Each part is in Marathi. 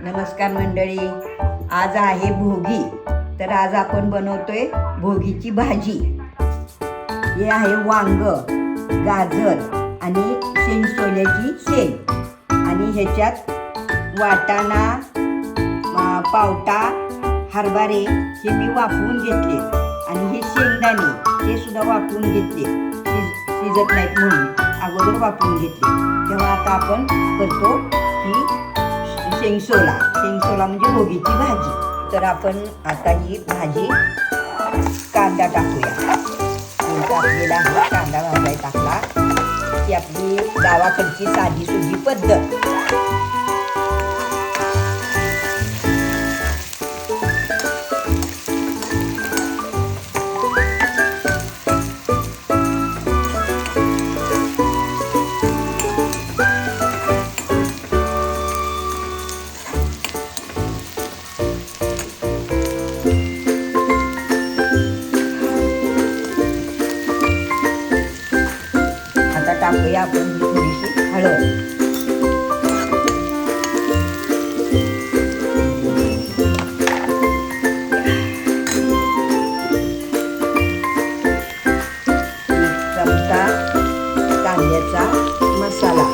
नमस्कार मंडळी, आज आहे भोगी. तर आज आपण बनवतोय भोगीची भाजी. हे आहे वांग, गाजर आणि शेंगसोल्याची शेंग आणि ह्याच्यात वाटाणा, पावटा, हरभरे हे मी वाफवून घेतले आणि हे शेंगदाणे ते सुद्धा वाफवून घेतले. शिजत नाहीत म्हणून अगोदर वाफवून घेतले. तेव्हा आता आपण करतो ही शेंगसोला म्हणजे भोगीची भाजी. तर आपण आता ही भाजी कांदा टाकूया. टाकलेला आहे कांदा भाजायला टाकला की आपली गावाकडची साधी सुधी पद्धत. टाकूया आपण थोडीशी हळद. चमचा कांद्याचा मसाला.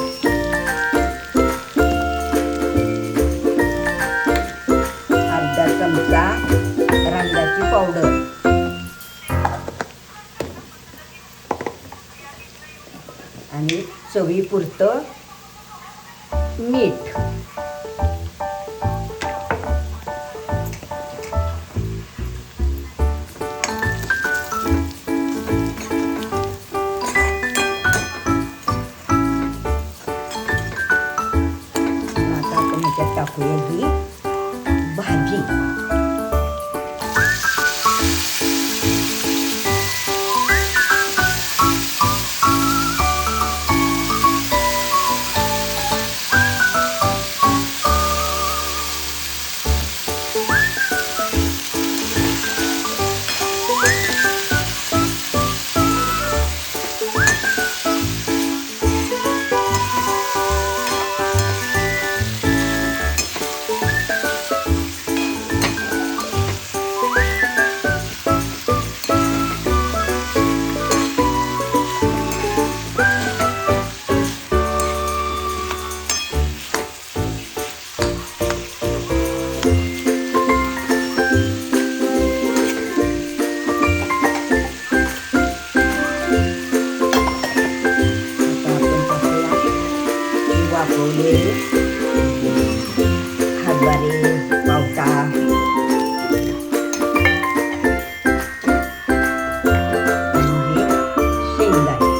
अर्धा चमचा रंगाची पावडर. आणि चवीपुरतं मीठ. आता आपण ह्याच्यात टाकूया ही भाजी. हरभरे, पावटा, शेंगदाणे.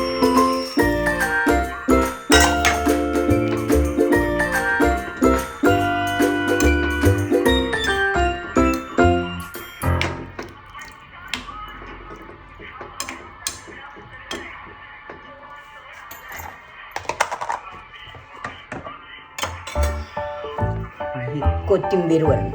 कोथिंबीर वरण.